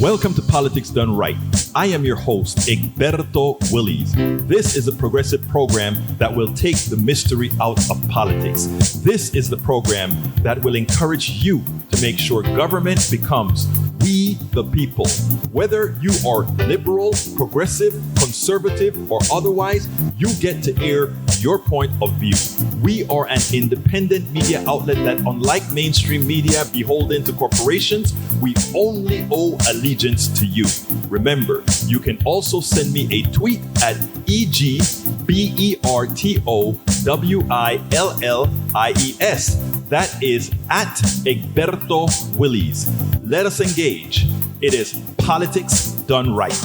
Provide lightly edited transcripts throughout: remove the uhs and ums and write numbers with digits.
Welcome to Politics Done Right. I am your host, Egberto Willies. This is a progressive program that will take the mystery out of politics. This is the program that will encourage you to make sure government becomes we the people. Whether you are liberal, progressive, conservative, or otherwise, you get to air your point of view. We are an independent media outlet that, unlike mainstream media beholden to corporations, we only owe allegiance to you. Remember, you can also send me a tweet at EGBERTOWILLIES. That is at Egberto Willies. Let us engage. It is Politics Done Right.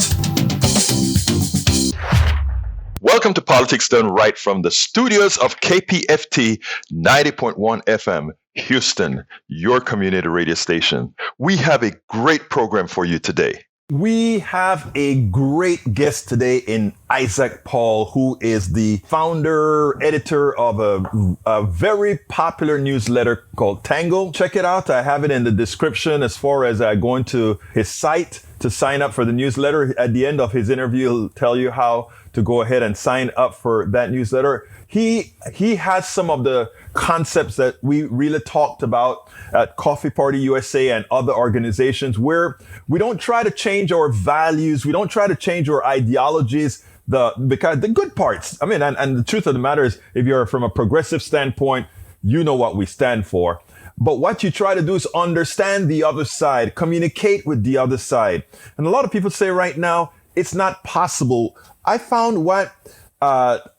Welcome to Politics Done Right from the studios of KPFT 90.1 FM, Houston, your community radio station. We have a great program for you today. We have a great guest today in Isaac Paul, who is the founder, editor of a very popular newsletter called Tangle. Check it out. I have it in the description as far as going to his site to sign up for the newsletter. At the end of his interview, he'll tell you how to go ahead and sign up for that newsletter. He has some of the concepts that we really talked about at Coffee Party USA and other organizations, where we don't try to change our values. We don't try to change our ideologies, because the good parts, I mean, and the truth of the matter is, if you're from a progressive standpoint, you know what we stand for. But what you try to do is understand the other side, communicate with the other side. And a lot of people say right now, it's not possible. I found what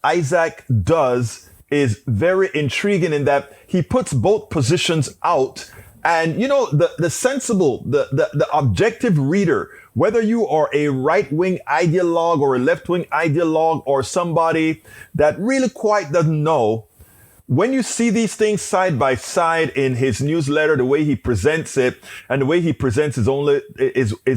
Isaac does is very intriguing in that he puts both positions out. And, you know, the sensible, the objective reader, whether you are a right-wing ideologue or a left-wing ideologue or somebody that really quite doesn't know, when you see these things side by side in his newsletter, the way he presents it and the way he presents his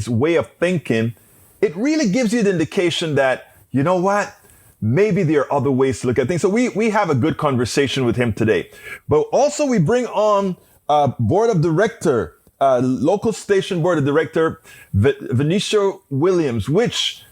way of thinking, it really gives you the indication that, you know what? Maybe there are other ways to look at things. So we have a good conversation with him today. But also we bring on board of director, local station board of director, Venetia Williams, which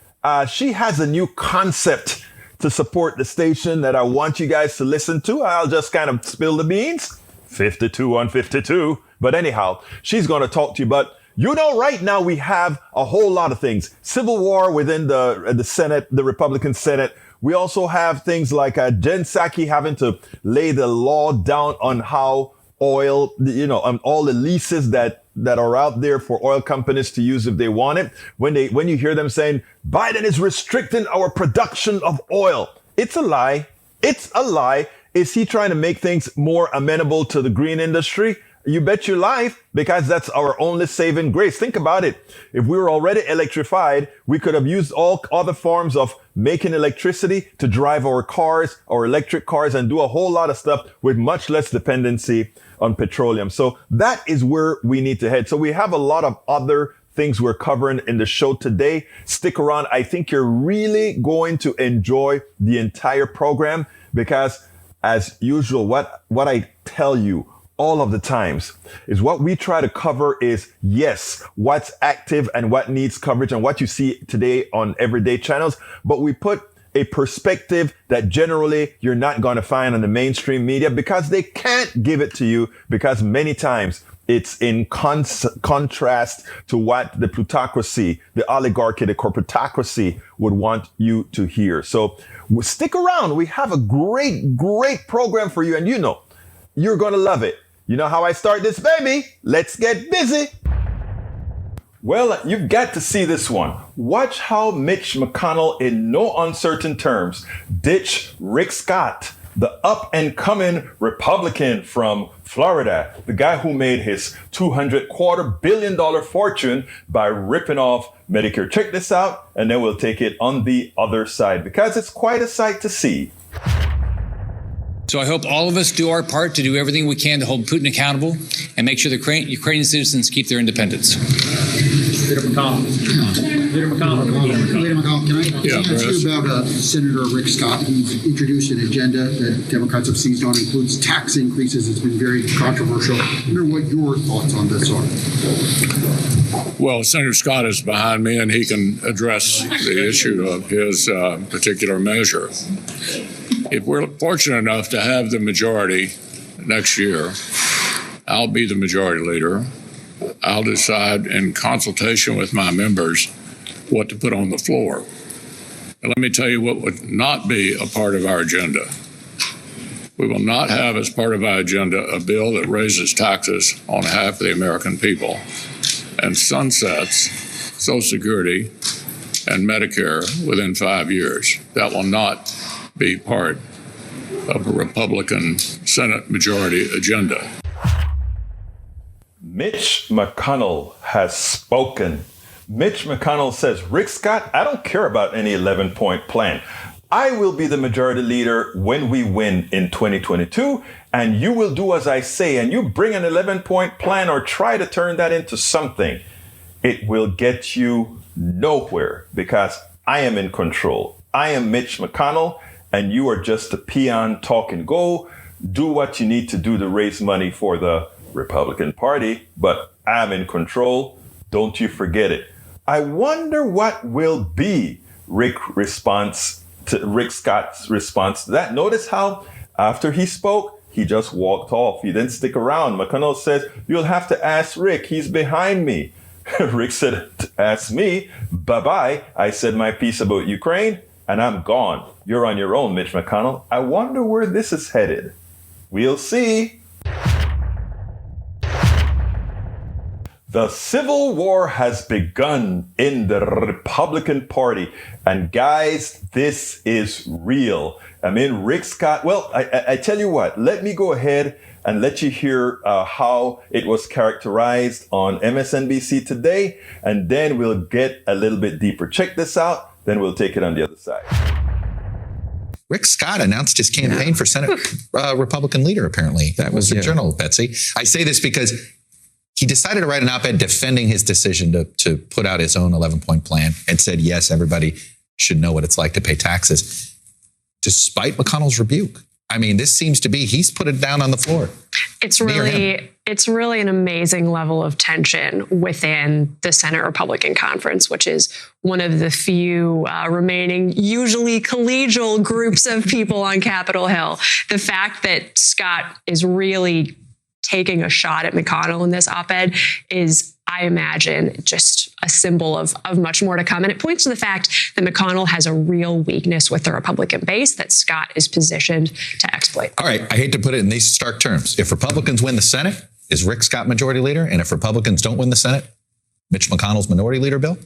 she has a new concept to support the station that I want you guys to listen to. I'll just kind of spill the beans. 52 on 52. But anyhow, she's going to talk to you. But you know, right now we have a whole lot of things. Civil war within the Senate, the Republican Senate. We also have things like Jen Psaki having to lay the law down on how oil, you know, on all the leases that are out there for oil companies to use if they want it. When you hear them saying Biden is restricting our production of oil, it's a lie. It's a lie. Is he trying to make things more amenable to the green industry? You bet your life, because that's our only saving grace. Think about it. If we were already electrified, we could have used all other forms of making electricity to drive our cars, our electric cars, and do a whole lot of stuff with much less dependency on petroleum. So that is where we need to head. So we have a lot of other things we're covering in the show today. Stick around. I think you're really going to enjoy the entire program, because as usual, what I tell you all of the times is what we try to cover is, yes, what's active and what needs coverage and what you see today on everyday channels. But we put a perspective that generally you're not going to find on the mainstream media, because they can't give it to you, because many times it's in contrast to what the plutocracy, the oligarchy, the corporatocracy would want you to hear. So stick around. We have a great, great program for you. And you know, you're going to love it. You know how I start this, baby? Let's get busy. Well, you've got to see this one. Watch how Mitch McConnell, in no uncertain terms, ditched Rick Scott, the up-and-coming Republican from Florida, the guy who made his $225 billion fortune by ripping off Medicare. Check this out, and then we'll take it on the other side, because it's quite a sight to see. So I hope all of us do our part to do everything we can to hold Putin accountable and make sure the Ukrainian citizens keep their independence. Leader McConnell, can I ask you about Senator Rick Scott? He's introduced an agenda that Democrats have seized on, includes tax increases. It's been very controversial. I wonder what your thoughts on this are. Well, Senator Scott is behind me, and he can address the issue of his particular measure. If we're fortunate enough to have the majority next year, I'll be the majority leader. I'll decide in consultation with my members what to put on the floor. And let me tell you what would not be a part of our agenda. We will not have as part of our agenda a bill that raises taxes on half of the American people and sunsets Social Security and Medicare within 5 years. That will not be part of a Republican Senate majority agenda. Mitch McConnell has spoken. Mitch McConnell says, Rick Scott, I don't care about any 11-point plan. I will be the majority leader when we win in 2022, and you will do as I say, and you bring an 11-point plan or try to turn that into something. It will get you nowhere because I am in control. I am Mitch McConnell, and you are just a peon, talk and go. Do what you need to do to raise money for the Republican Party, but I'm in control. Don't you forget it. I wonder what will be Rick Scott's response to that. Notice how after he spoke, he just walked off. He didn't stick around. McConnell says, you'll have to ask Rick. He's behind me. Rick said, ask me. Bye-bye. I said my piece about Ukraine, and I'm gone. You're on your own, Mitch McConnell. I wonder where this is headed. We'll see. The civil war has begun in the Republican Party. And guys, this is real. I mean, Rick Scott, well, I tell you what, let me go ahead and let you hear how it was characterized on MSNBC today. And then we'll get a little bit deeper. Check this out. Then we'll take it on the other side. Rick Scott announced his campaign for Senate Republican leader, apparently. That was the Journal, Betsy. I say this because he decided to write an op-ed defending his decision to put out his own 11-point plan and said, yes, everybody should know what it's like to pay taxes, despite McConnell's rebuke. I mean, this seems to be, he's put it down on the floor. It's really an amazing level of tension within the Senate Republican Conference, which is one of the few remaining, usually collegial groups of people on Capitol Hill. The fact that Scott is really taking a shot at McConnell in this op-ed is, I imagine, just a symbol of much more to come. And it points to the fact that McConnell has a real weakness with the Republican base that Scott is positioned to exploit. All right, I hate to put it in these stark terms. If Republicans win the Senate, is Rick Scott majority leader? And if Republicans don't win the Senate, Mitch McConnell's minority leader bill?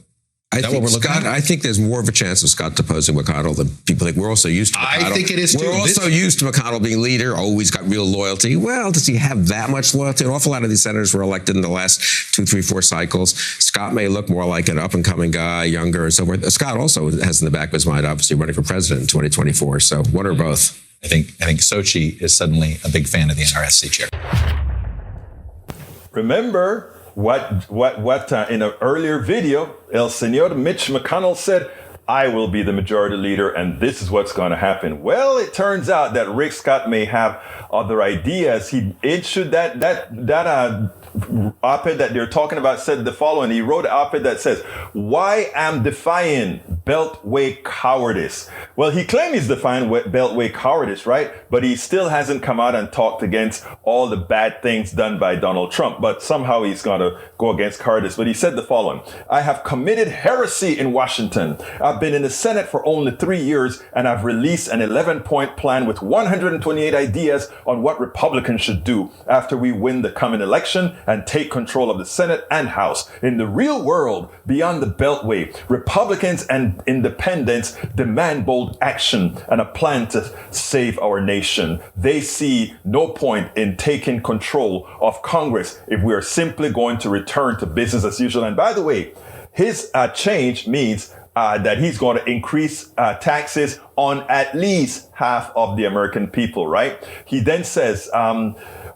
I think there's more of a chance of Scott deposing McConnell than people think. We're also used to McConnell. I think it is too. We're also used to McConnell being leader. Oh, he's got real loyalty. Well, does he have that much loyalty? An awful lot of these senators were elected in the last 2, 3, 4 cycles. Scott may look more like an up-and-coming guy, younger and so forth. Scott also has in the back of his mind, obviously, running for president in 2024. So one or both. I think Sochi is suddenly a big fan of the NRSC chair. Remember what in an earlier video, El Señor Mitch McConnell said, I will be the majority leader, and this is what's going to happen. Well, it turns out that Rick Scott may have other ideas. He issued that op-ed that they're talking about said the following. He wrote an op-ed that says, why am defying Beltway cowardice? Well, he claims he's defying Beltway cowardice, right? But he still hasn't come out and talked against all the bad things done by Donald Trump. But somehow he's going to go against cowardice. But he said the following. I have committed heresy in Washington. I've been in the Senate for only 3 years, and I've released an 11-point plan with 128 ideas on what Republicans should do after we win the coming election and take control of the Senate and House. In the real world, beyond the Beltway, Republicans and independents demand bold action and a plan to save our nation. They see no point in taking control of Congress if we are simply going to return to business as usual. And by the way, his change means that he's going to increase taxes on at least half of the American people, right? He then says,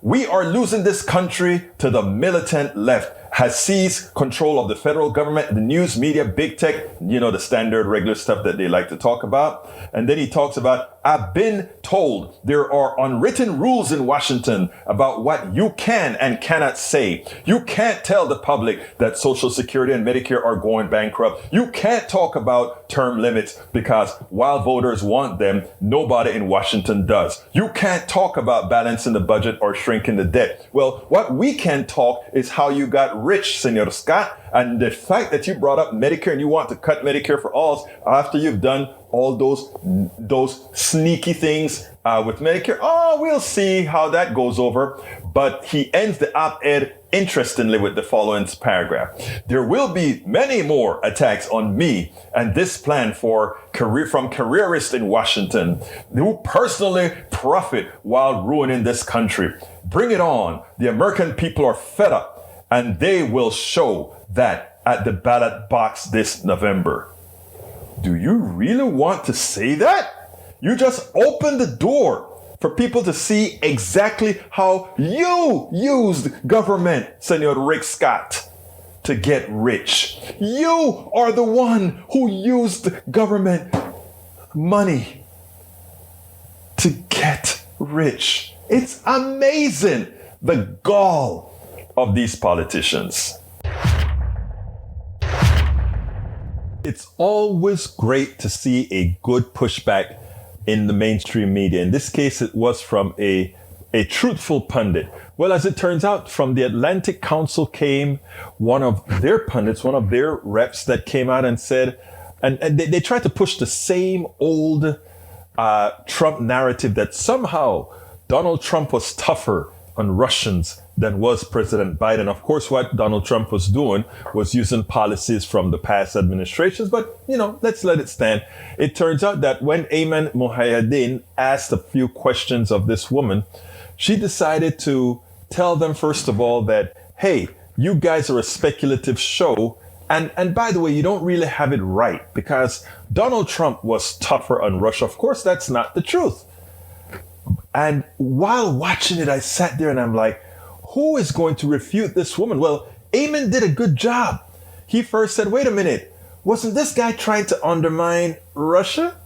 we are losing this country to the militant left. has seized control of the federal government, the news media, big tech, the standard regular stuff that they like to talk about. And then he talks about, I've been told there are unwritten rules in Washington about what you can and cannot say. You can't tell the public that Social Security and Medicare are going bankrupt. You can't talk about term limits because while voters want them, nobody in Washington does. You can't talk about balancing the budget or shrinking the debt. Well, what we can talk is how you got rich, Senor Scott. And the fact that you brought up Medicare and you want to cut Medicare for all after you've done all those sneaky things with Medicare. Oh, we'll see how that goes over. But he ends the op-ed interestingly with the following paragraph. There will be many more attacks on me and this plan from careerists in Washington who personally profit while ruining this country. Bring it on. The American people are fed up and they will show that at the ballot box this November. Do you really want to say that? You just opened the door for people to see exactly how you used government, Senor Rick Scott, to get rich. You are the one who used government money to get rich. It's amazing, the gall of these politicians. It's always great to see a good pushback in the mainstream media. In this case, it was from a truthful pundit. Well, as it turns out, from the Atlantic Council came one of their pundits, one of their reps that came out and said, and they tried to push the same old Trump narrative that somehow Donald Trump was tougher on Russians than was President Biden. Of course, what Donald Trump was doing was using policies from the past administrations, but, let's let it stand. It turns out that when Ayman Mohyeddin asked a few questions of this woman, she decided to tell them, first of all, that, hey, you guys are a speculative show. And by the way, you don't really have it right because Donald Trump was tougher on Russia. Of course, that's not the truth. And while watching it, I sat there and I'm like, who is going to refute this woman? Well, Ayman did a good job. He first said, wait a minute, wasn't this guy trying to undermine Russia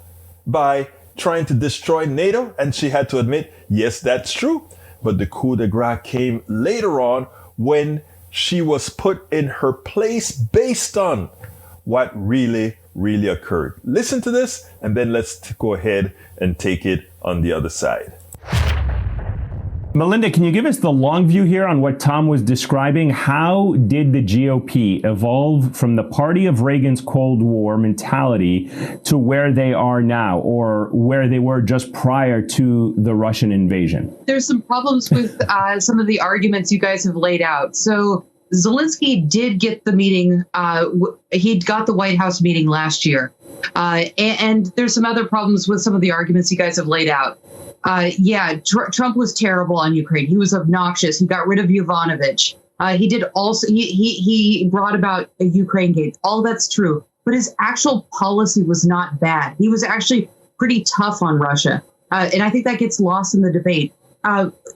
by trying to destroy NATO? And she had to admit, yes, that's true. But the coup de grace came later on when she was put in her place based on what really occurred. Listen to this, and then let's go ahead and take it on the other side. Melinda, can you give us the long view here on what Tom was describing? How did the GOP evolve from the party of Reagan's Cold War mentality to where they are now, or where they were just prior to the Russian invasion? There's some problems with some of the arguments you guys have laid out. So Zelensky did get the meeting. He got the White House meeting last year. And there's some other problems with some of the arguments you guys have laid out. Trump was terrible on Ukraine. He was obnoxious. He got rid of Yovanovitch. He did also. He brought about a Ukraine gate. All that's true. But his actual policy was not bad. He was actually pretty tough on Russia. And I think that gets lost in the debate.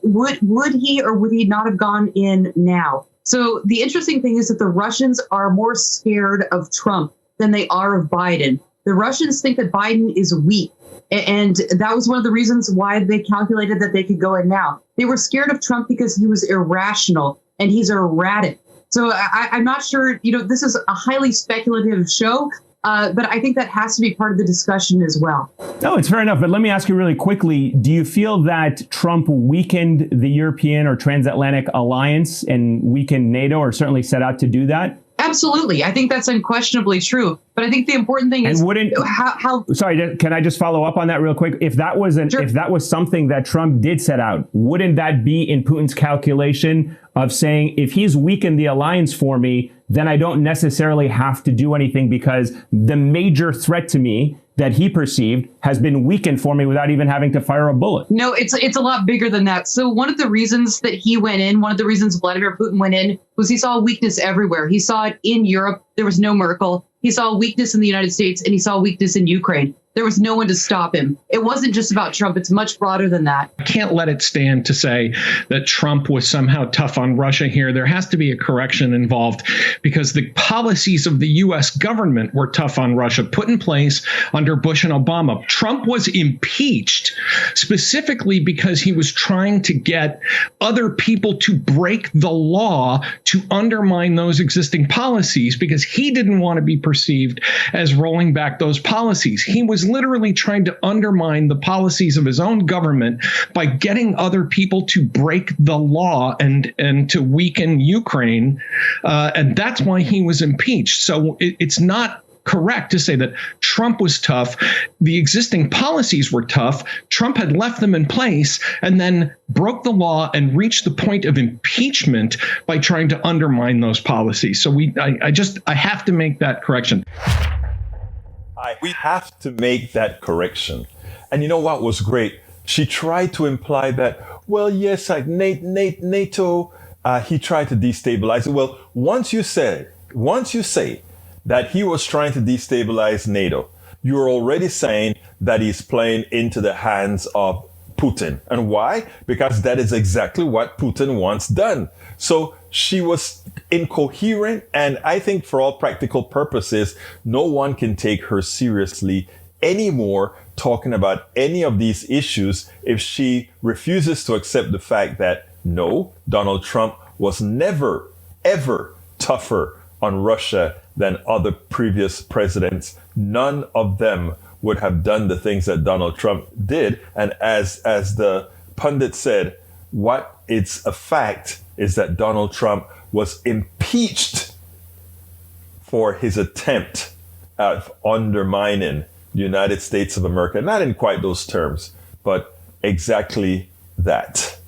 Would he or would he not have gone in now? So the interesting thing is that the Russians are more scared of Trump than they are of Biden. The Russians think that Biden is weak. And that was one of the reasons why they calculated that they could go in now. They were scared of Trump because he was irrational and he's erratic. So I'm not sure, this is a highly speculative show, but I think that has to be part of the discussion as well. No, it's fair enough. But let me ask you really quickly, do you feel that Trump weakened the European or transatlantic alliance and weakened NATO, or certainly set out to do that? Absolutely. I think that's unquestionably true. But I think the important thing is how. Sorry, can I just follow up on that real quick? If that was Sure. if that was something that Trump did set out, wouldn't that be in Putin's calculation of saying, if he's weakened the alliance for me, then I don't necessarily have to do anything because the major threat to me that he perceived has been weakened for me without even having to fire a bullet? No, it's a lot bigger than that. So one of the reasons that he went in, one of the reasons Vladimir Putin went in, was he saw weakness everywhere. He saw it in Europe. There was no Merkel. He saw weakness in the United States, and he saw weakness in Ukraine. There was no one to stop him. It wasn't just about Trump. It's much broader than that. I can't let it stand to say that Trump was somehow tough on Russia here. There has to be a correction involved because the policies of the U.S. government were tough on Russia, put in place under Bush and Obama. Trump was impeached specifically because he was trying to get other people to break the law to undermine those existing policies because he didn't want to be perceived as rolling back those policies. He was literally trying to undermine the policies of his own government by getting other people to break the law and to weaken Ukraine. And that's why he was impeached. So it's not correct to say that Trump was tough. The existing policies were tough. Trump had left them in place and then broke the law and reached the point of impeachment by trying to undermine those policies. So I have to make that correction. We have to make that correction. And you know what was great? She tried to imply that, well, yes, NATO, he tried to destabilize it. Well, once you say that he was trying to destabilize NATO, you're already saying that he's playing into the hands of Putin. And why? Because that is exactly what Putin wants done. So she was incoherent, and I think for all practical purposes, no one can take her seriously anymore talking about any of these issues if she refuses to accept the fact that no, Donald Trump was never, ever tougher on Russia than other previous presidents. None of them would have done the things that Donald Trump did. And as the pundit said, what it's a fact is that Donald Trump was impeached for his attempt at undermining the United States of America. Not in quite those terms, but exactly that.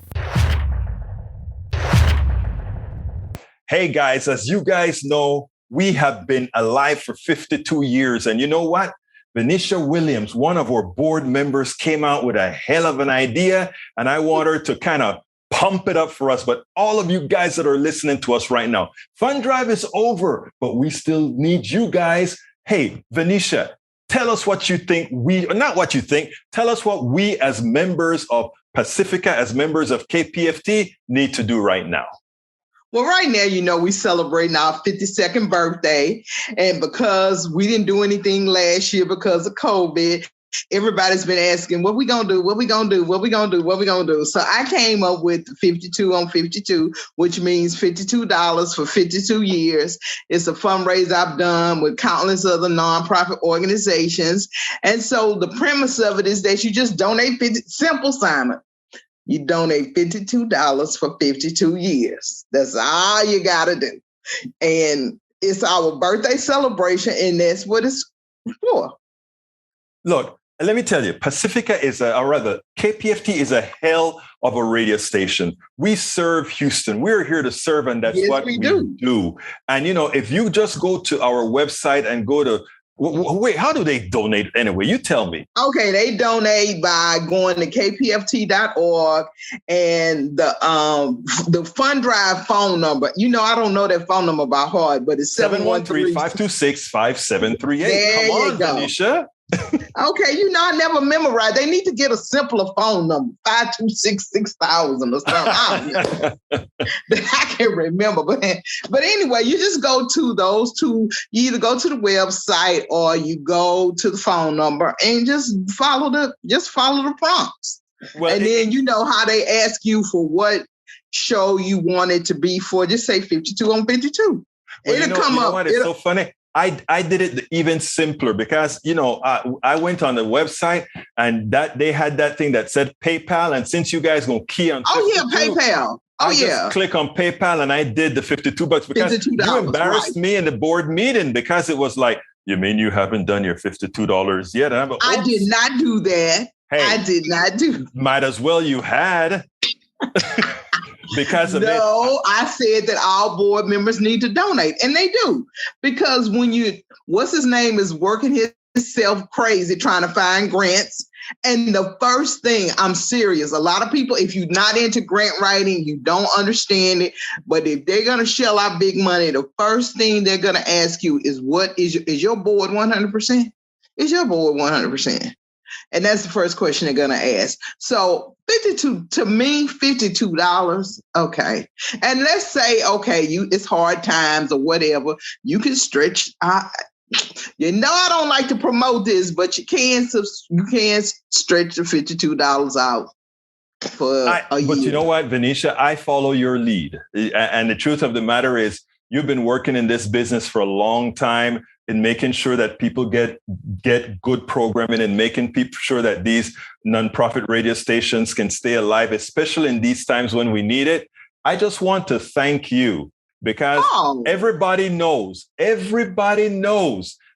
Hey guys, as you guys know, we have been alive for 52 years. And you know what? Venetia Williams, one of our board members, came out with a hell of an idea. And I want her to kind of pump it up for us. But all of you guys that are listening to us right now, Fund Drive is over, but we still need you guys. Hey, Venetia, tell us what you think not what you think, tell us what we as members of Pacifica, as members of KPFT need to do right now. Well, right now, we're celebrating our 52nd birthday. And because we didn't do anything last year because of COVID, everybody's been asking, what we going to do? What we going to do? What we going to do? What we going to do? So I came up with 52 on 52, which means $52 for 52 years. It's a fundraiser I've done with countless other nonprofit organizations. And so the premise of it is that you just donate simple, Simon. You donate $52 for 52 years. That's all you got to do. And it's our birthday celebration, and that's what it's for. Look, let me tell you, Pacifica KPFT is a hell of a radio station. We serve Houston. We're here to serve, and that's what we do. And, if you just go to our website and go to wait, how do they donate anyway? You tell me. Okay, they donate by going to kpft.org and the Fund Drive phone number. I don't know that phone number by heart, but it's 713-526-5738. Come on, Venetia. Okay, I never memorized. They need to get a simpler phone number, 526-6000 or something. I can't remember, but anyway, you just go to those two. You either go to the website or you go to the phone number and just follow the prompts. Well, and then how they ask you for what show you want it to be for. Just say 52 on 52. Well, it'll come up. What? It's so funny. I did it even simpler because, I went on the website and that they had that thing that said PayPal. And since you guys going to key on PayPal. I just click on PayPal and I did the $52 because $52, you embarrassed me in the board meeting because it was like, you mean you haven't done your $52 yet? And I did not do that. Hey, I did not do. Might as well you had. Because of I said that all board members need to donate, and they do. Because when what's his name is working himself crazy trying to find grants. And the first thing, I'm serious, a lot of people, if you're not into grant writing, you don't understand it. But if they're going to shell out big money, the first thing they're going to ask you is, what is your board 100%? Is your board 100%? And that's the first question they're going to ask. So $52, okay. And let's say, okay, it's hard times or whatever. You can stretch. I don't like to promote this, but you can stretch the $52 out for a year. But you know what, Venetia, I follow your lead. And the truth of the matter is, you've been working in this business for a long time in making sure that people get good programming and making sure that these nonprofit radio stations can stay alive, especially in these times when we need it. I just want to thank you because everybody knows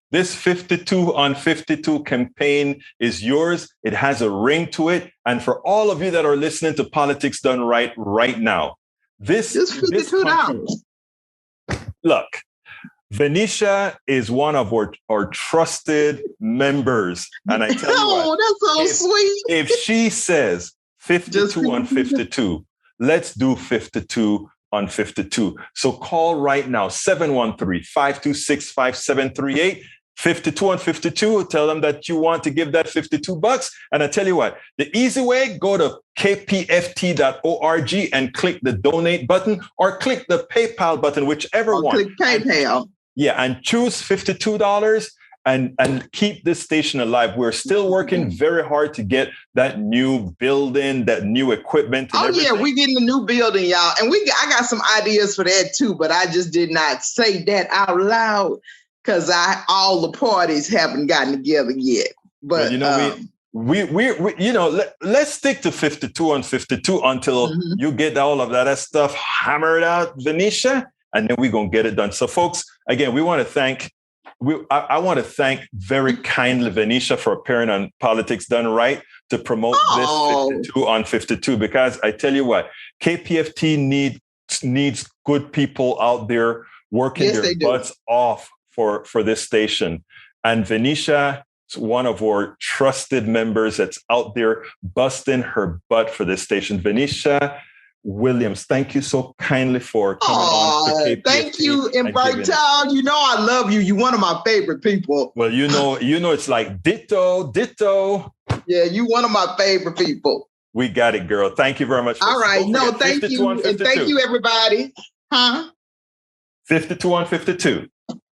this 52 on 52 campaign is yours. It has a ring to it. And for all of you that are listening to Politics Done right now, this is $52. Look, Venetia is one of our trusted members. And I tell you what, that's so sweet. If she says 52 on 52, let's do 52 on 52. So call right now, 713-526-5738. 52 on 52, tell them that you want to give that $52. And I tell you what, the easy way, go to kpft.org and click the donate button or click the PayPal button, whichever one. Click PayPal. And choose $52 and keep this station alive. We're still working very hard to get that new building, that new equipment. And everything. Yeah, we're getting a new building, y'all. And I got some ideas for that too, but I just did not say that out loud. Because all the parties haven't gotten together yet. But let's stick to 52 on 52 until you get all of that stuff hammered out, Venetia, and then we're gonna get it done. So, folks, again, I want to thank very kindly Venetia for appearing on Politics Done Right to promote this 52 on 52. Because I tell you what, KPFT needs good people out there working their butts off for this station. And Venetia is one of our trusted members that's out there busting her butt for this station. Venetia Williams, thank you so kindly for coming on to KPFT. Thank you, and Bertal, you know I love you. You're one of my favorite people. Well, you know it's like ditto. Yeah, you one of my favorite people. We got it, girl. Thank you very much. All right. No, thank you. And thank you, everybody. 52 on 52.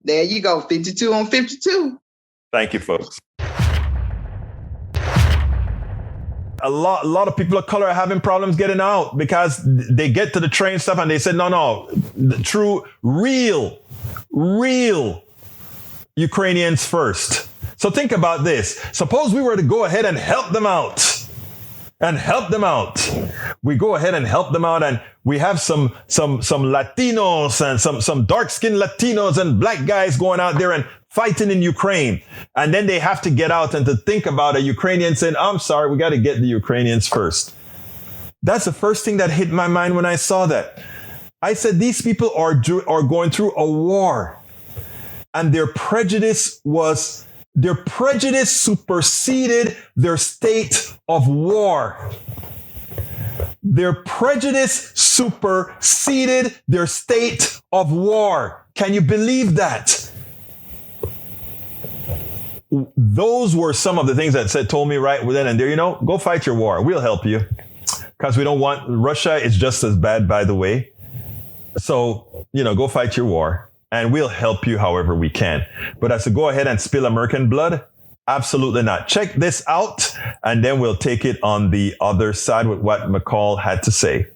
There you go, 52 on 52. Thank you, folks. A lot of people of color are having problems getting out because they get to the train stuff and they said, no, the true, real Ukrainians first. So think about this. Suppose we were to go ahead and help them out. We go ahead and help them out, and we have some Latinos and some dark-skinned Latinos and black guys going out there and fighting in Ukraine. And then they have to get out and to think about a Ukrainian saying, I'm sorry, we got to get the Ukrainians first. That's the first thing that hit my mind when I saw that. I said, these people are going through a war, and their prejudice superseded their state of war. Their prejudice superseded their state of war. Can you believe that? Those were some of the things that told me right then and there, go fight your war. We'll help you. Because we don't want, Russia is just as bad, by the way. So, go fight your war. And we'll help you however we can. But as to go ahead and spill American blood, absolutely not. Check this out, and then we'll take it on the other side with what McConnell had to say.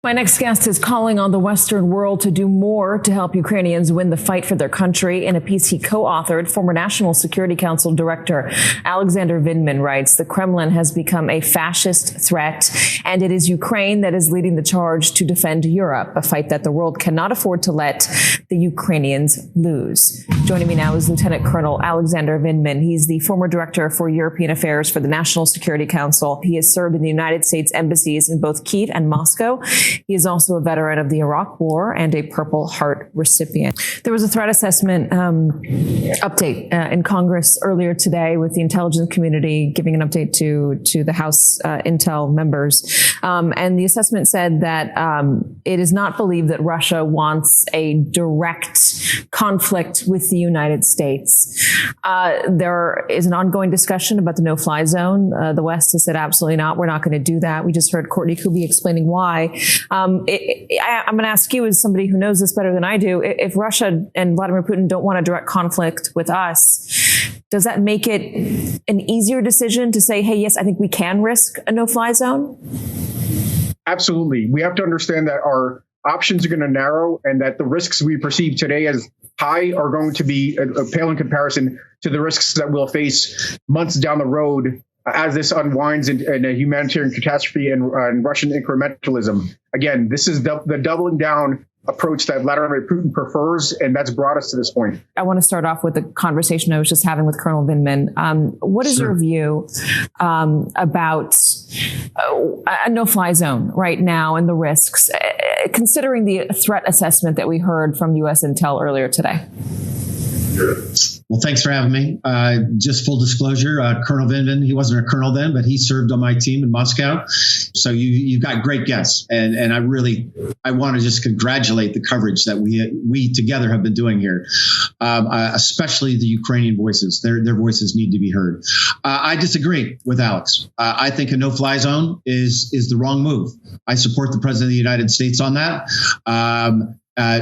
My next guest is calling on the Western world to do more to help Ukrainians win the fight for their country. In a piece he co-authored, former National Security Council Director Alexander Vinman writes, the Kremlin has become a fascist threat, and it is Ukraine that is leading the charge to defend Europe, a fight that the world cannot afford to let the Ukrainians lose. Joining me now is Lieutenant Colonel Alexander Vinman. He's the former Director for European Affairs for the National Security Council. He has served in the United States embassies in both Kyiv and Moscow. He is also a veteran of the Iraq War and a Purple Heart recipient. There was a threat assessment update in Congress earlier today with the intelligence community giving an update to the House Intel members. And the assessment said that it is not believed that Russia wants a direct conflict with the United States. There is an ongoing discussion about the no-fly zone. The West has said absolutely not. We're not going to do that. We just heard Courtney Kuby explaining why. I'm going to ask you, as somebody who knows this better than I do, if Russia and Vladimir Putin don't want a direct conflict with us, does that make it an easier decision to say, hey, yes, I think we can risk a no-fly zone? Absolutely. We have to understand that our options are going to narrow and that the risks we perceive today as high are going to be pale in comparison to the risks that we'll face months down the road as this unwinds in a humanitarian catastrophe and Russian incrementalism. Again, this is the doubling down approach that Vladimir Putin prefers, and that's brought us to this point. I want to start off with the conversation I was just having with Colonel Vinman. What is your view about a no-fly zone right now and the risks, considering the threat assessment that we heard from U.S. Intel earlier today? Well, thanks for having me. Just full disclosure, Colonel Vinman, he wasn't a colonel then, but he served on my team in Moscow. So you've got great guests. And I want to just congratulate the coverage that we together have been doing here, especially the Ukrainian voices. Their voices need to be heard. I disagree with Alex. I think a no-fly zone is the wrong move. I support the President of the United States on that.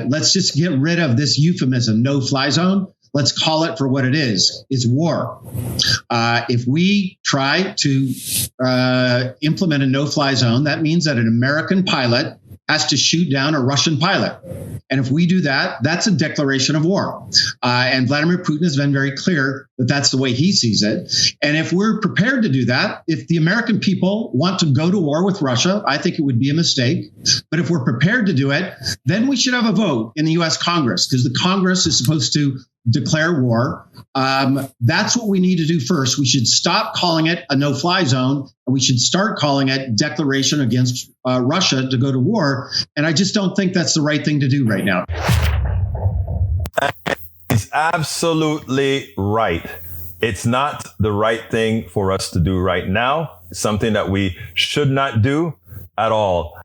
Let's just get rid of this euphemism, no-fly zone. Let's call it for what it is. It's war. If we try to implement a no-fly zone, that means that an American pilot has to shoot down a Russian pilot. And if we do that, that's a declaration of war. And Vladimir Putin has been very clear that that's the way he sees it. And if we're prepared to do that, if the American people want to go to war with Russia, I think it would be a mistake. But if we're prepared to do it, then we should have a vote in the U.S. Congress, because the Congress is supposed to declare war. That's what we need to do first. We should stop calling it a no-fly zone, and we should start calling it declaration against Russia to go to war. And I just don't think that's the right thing to do right now. He's absolutely right. It's not the right thing for us to do right now. It's something that we should not do at all.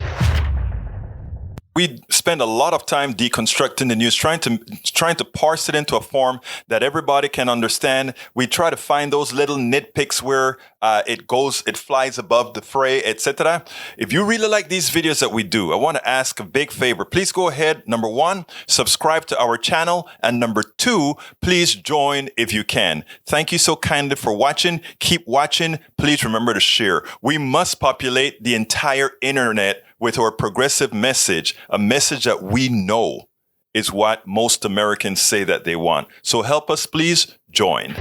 We spend a lot of time deconstructing the news, trying to parse it into a form that everybody can understand. We try to find those little nitpicks where it flies above the fray, etc. If you really like these videos that we do, I want to ask a big favor. Please go ahead. Number 1, subscribe to our channel. And number 2, please join if you can. Thank you so kindly for watching. Keep watching. Please remember to share. We must populate the entire internet with our progressive message, a message that we know is what most Americans say that they want. So help us, please join.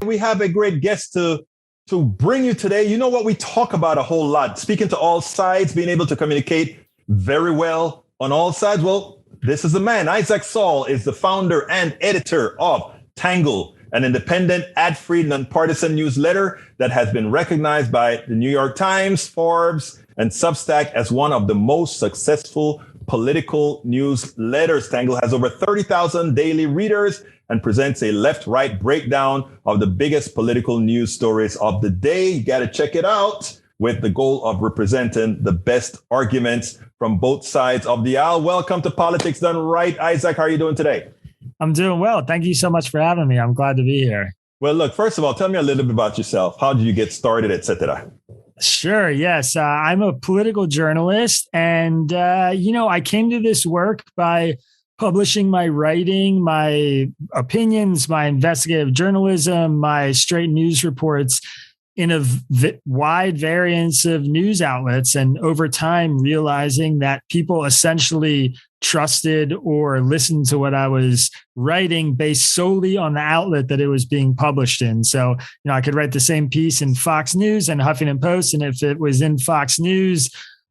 We have a great guest to bring you today. You know what? We talk about a whole lot, speaking to all sides, being able to communicate very well on all sides. Well, this is the man. Isaac Saul is the founder and editor of Tangle, an independent, ad-free, nonpartisan newsletter that has been recognized by the New York Times, Forbes, and Substack as one of the most successful political newsletters. Tangle has over 30,000 daily readers and presents a left-right breakdown of the biggest political news stories of the day. You got to check it out, with the goal of representing the best arguments from both sides of the aisle. Welcome to Politics Done Right. Isaac, how are you doing today? I'm doing well. Thank you so much for having me. I'm glad to be here. Well, look, first of all, tell me a little bit about yourself. How did you get started, etc.? Sure. Yes. I'm a political journalist. And, I came to this work by publishing my writing, my opinions, my investigative journalism, my straight news reports in a wide variance of news outlets. And over time, realizing that people essentially trusted or listened to what I was writing based solely on the outlet that it was being published in. So, I could write the same piece in Fox News and Huffington Post. And if it was in Fox News,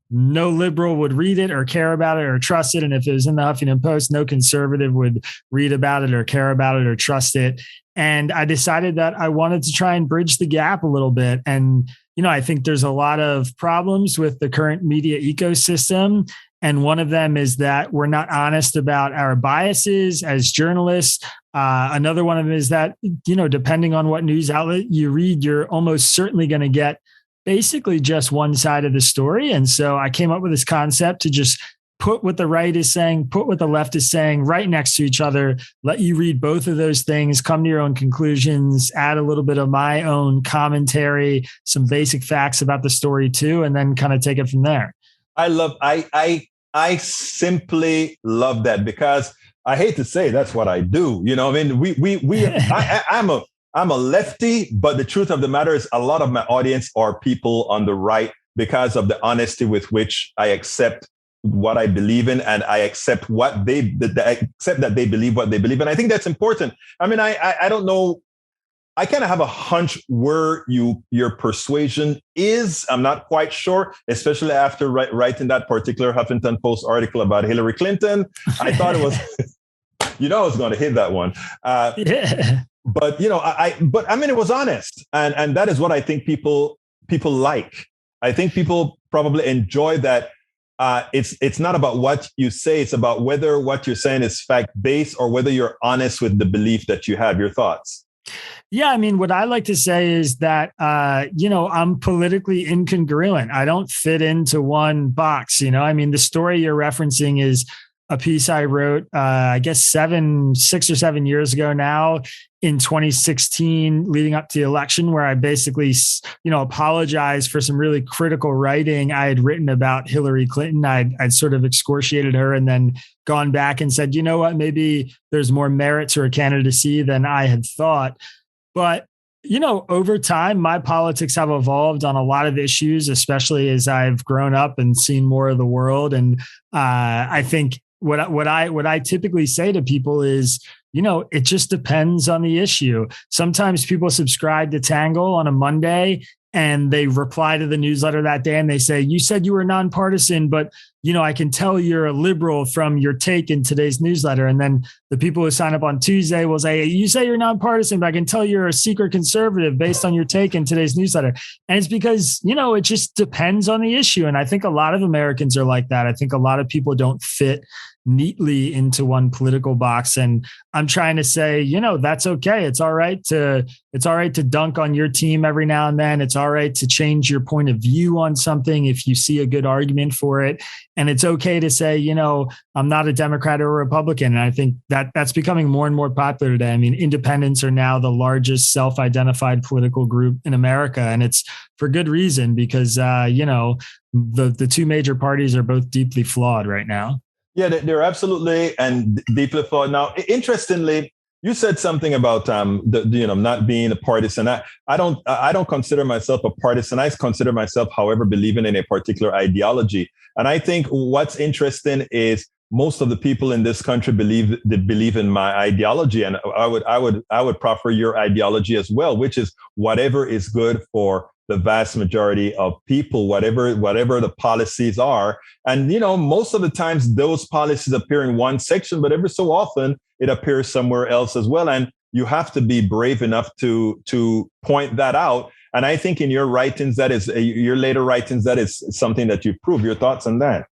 no liberal would read it or care about it or trust it. And if it was in the Huffington Post, no conservative would read about it or care about it or trust it. And I decided that I wanted to try and bridge the gap a little bit and I think there's a lot of problems with the current media ecosystem. And one of them is that we're not honest about our biases as journalists. Another one of them is that, depending on what news outlet you read, you're almost certainly going to get basically just one side of the story. And so I came up with this concept to just put what the right is saying, put what the left is saying right next to each other, let you read both of those things, come to your own conclusions, add a little bit of my own commentary, some basic facts about the story too, and then kind of take it from there. I simply love that, because I hate to say that's what I do. I'm a lefty, but the truth of the matter is a lot of my audience are people on the right because of the honesty with which I accept what I believe in, and I accept that they believe what they believe. And I think that's important. I mean, I don't know. I kind of have a hunch where your persuasion is. I'm not quite sure, especially after writing that particular Huffington Post article about Hillary Clinton. I thought it was, I was going to hit that one. Yeah. But it was honest, and that is what I think people like. I think people probably enjoy that. It's not about what you say; it's about whether what you're saying is fact based or whether you're honest with the belief that you have. Your thoughts? Yeah, I mean, what I like to say is that, I'm politically incongruent. I don't fit into one box. I mean, the story you're referencing is a piece I wrote, I guess 6 or 7 years ago now, in 2016, leading up to the election, where I basically, apologized for some really critical writing I had written about Hillary Clinton. I'd sort of excoriated her and then gone back and said, you know what, maybe there's more merit to her candidacy than I had thought. But, over time, my politics have evolved on a lot of issues, especially as I've grown up and seen more of the world. And I think what I typically say to people is, it just depends on the issue. Sometimes people subscribe to Tangle on a Monday and they reply to the newsletter that day and they say, you said you were nonpartisan, but I can tell you're a liberal from your take in today's newsletter. And then the people who sign up on Tuesday will say, you say you're nonpartisan, but I can tell you're a secret conservative based on your take in today's newsletter. And it's because, it just depends on the issue. And I think a lot of Americans are like that. I think a lot of people don't fit neatly into one political box. And I'm trying to say, that's okay. It's all right to dunk on your team every now and then. It's all right to change your point of view on something if you see a good argument for it. And it's okay to say, I'm not a Democrat or a Republican. And I think that's becoming more and more popular today. I mean, independents are now the largest self-identified political group in America. And it's for good reason, because, the two major parties are both deeply flawed right now. Yeah, they're absolutely and deeply flawed. Now, interestingly, you said something about not being a partisan. I don't consider myself a partisan. I consider myself, however, believing in a particular ideology. And I think what's interesting is most of the people in this country believe in my ideology, and I would proffer your ideology as well, which is whatever is good for the vast majority of people, whatever the policies are. And, most of the times those policies appear in one section, but every so often it appears somewhere else as well. And you have to be brave enough to point that out. And I think in your writings, your later writings, that is something that you prove. Your thoughts on that?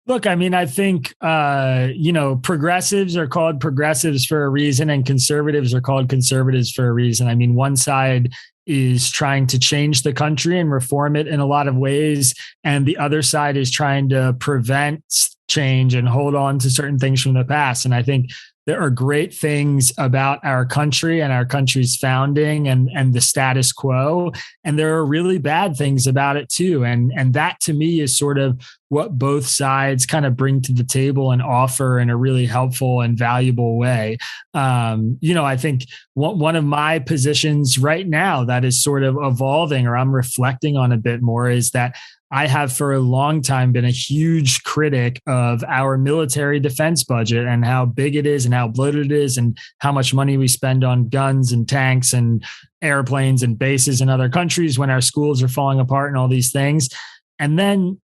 Look, I mean, I think, progressives are called progressives for a reason and conservatives are called conservatives for a reason. I mean, one side is trying to change the country and reform it in a lot of ways, and the other side is trying to prevent change and hold on to certain things from the past. And I think there are great things about our country and our country's founding and the status quo. And there are really bad things about it too. And that to me is sort of what both sides kind of bring to the table and offer in a really helpful and valuable way. I think one of my positions right now that is sort of evolving, or I'm reflecting on a bit more, is that I have for a long time been a huge critic of our military defense budget and how big it is and how bloated it is and how much money we spend on guns and tanks and airplanes and bases in other countries when our schools are falling apart and all these things. And then,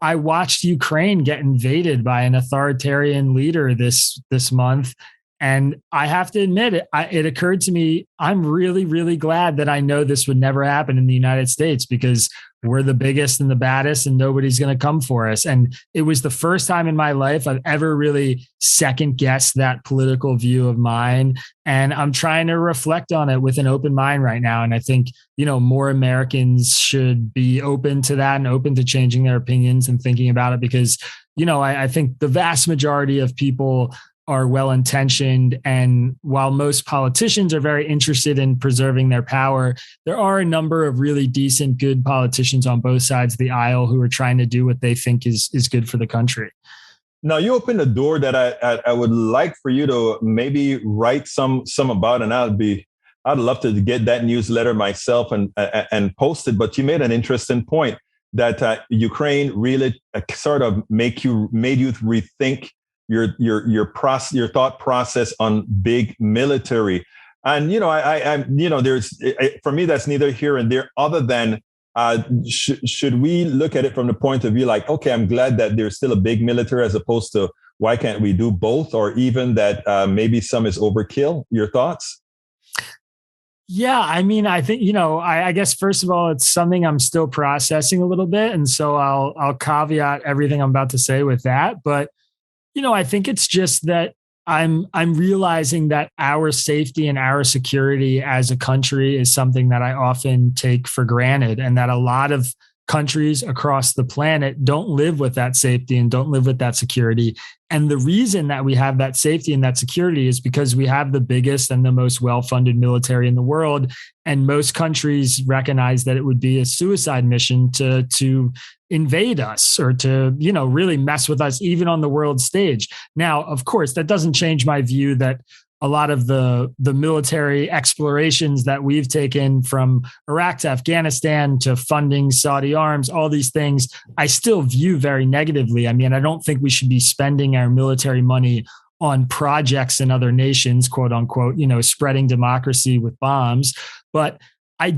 I watched Ukraine get invaded by an authoritarian leader this month. And I have to admit, it occurred to me, I'm really, really glad that I know this would never happen in the United States, because we're the biggest and the baddest and nobody's going to come for us. And it was the first time in my life I've ever really second guessed that political view of mine. And I'm trying to reflect on it with an open mind right now. And I think, more Americans should be open to that and open to changing their opinions and thinking about it, because, I think the vast majority of people are well-intentioned. And while most politicians are very interested in preserving their power, there are a number of really decent, good politicians on both sides of the aisle who are trying to do what they think is good for the country. Now, you opened a door that I would like for you to maybe write some about, and I'd love to get that newsletter myself and post it. But you made an interesting point that Ukraine really sort of made you rethink your thought process on big military. And there's for me, that's neither here and there, other than should we look at it from the point of view like, okay, I'm glad that there's still a big military, as opposed to why can't we do both, or even that maybe some is overkill. Your thoughts? Yeah, I mean, I think, I guess, first of all, it's something I'm still processing a little bit. And so I'll caveat everything I'm about to say with that. But I think it's just that I'm realizing that our safety and our security as a country is something that I often take for granted, and that a lot of countries across the planet don't live with that safety and don't live with that security. And the reason that we have that safety and that security is because we have the biggest and the most well-funded military in the world. And most countries recognize that it would be a suicide mission to invade us or to, really mess with us, even on the world stage. Now, of course, that doesn't change my view that a lot of the military explorations that we've taken, from Iraq to Afghanistan to funding Saudi arms, all these things, I still view very negatively. I mean, I don't think we should be spending our military money on projects in other nations, quote unquote, spreading democracy with bombs. But I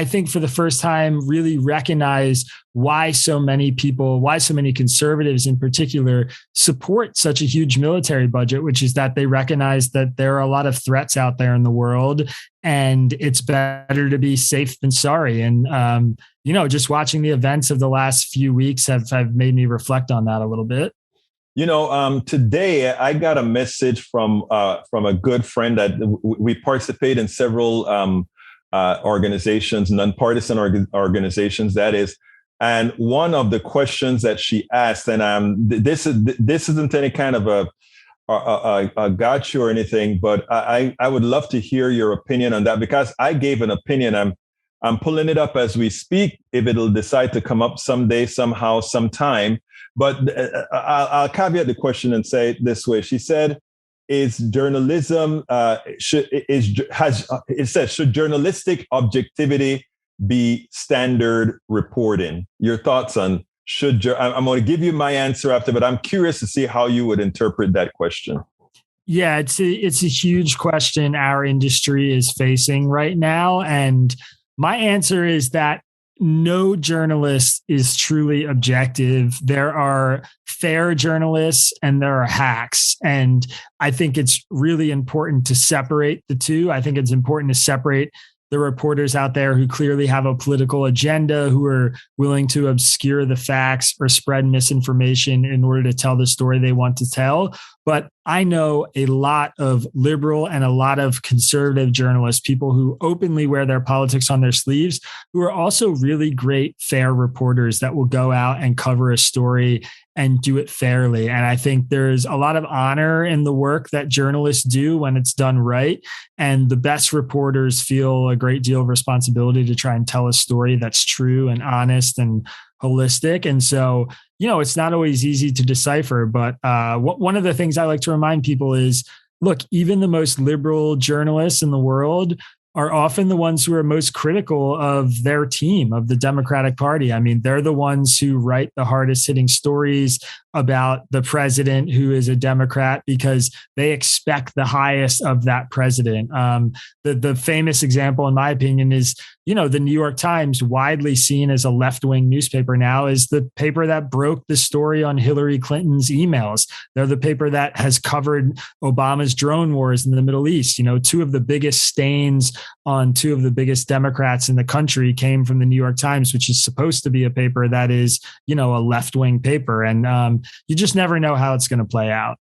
think for the first time, really recognize why so many conservatives in particular support such a huge military budget, which is that they recognize that there are a lot of threats out there in the world, and it's better to be safe than sorry. And, just watching the events of the last few weeks have made me reflect on that a little bit. Today I got a message from a good friend that we participate in several organizations, nonpartisan organizations, that is. And one of the questions that she asked, and this isn't any kind of a gotcha or anything, but I would love to hear your opinion on that, because I gave an opinion. I'm pulling it up as we speak, if it'll decide to come up someday, somehow, sometime. But I'll caveat the question and say it this way. She said, is journalism should journalistic objectivity be standard reporting? Your thoughts on I'm going to give you my answer after, but I'm curious to see how you would interpret that question. Yeah, it's a huge question our industry is facing right now, and my answer is that no journalist is truly objective. There are fair journalists and there are hacks. And I think it's really important to separate the two. I think it's important to separate the reporters out there who clearly have a political agenda, who are willing to obscure the facts or spread misinformation in order to tell the story they want to tell. But I know a lot of liberal and a lot of conservative journalists, people who openly wear their politics on their sleeves, who are also really great, fair reporters that will go out and cover a story and do it fairly. And I think there's a lot of honor in the work that journalists do when it's done right. And the best reporters feel a great deal of responsibility to try and tell a story that's true and honest and holistic. And so, it's not always easy to decipher, but one of the things I like to remind people is, look, even the most liberal journalists in the world are often the ones who are most critical of their team, of the Democratic Party. I mean, they're the ones who write the hardest hitting stories about the president, who is a Democrat, because they expect the highest of that president. The famous example, in my opinion, is, the New York Times, widely seen as a left-wing newspaper now, is the paper that broke the story on Hillary Clinton's emails. They're the paper that has covered Obama's drone wars in the Middle East. Two of the biggest stains on two of the biggest Democrats in the country came from the New York Times, which is supposed to be a paper that is, a left-wing paper. And you just never know how it's going to play out.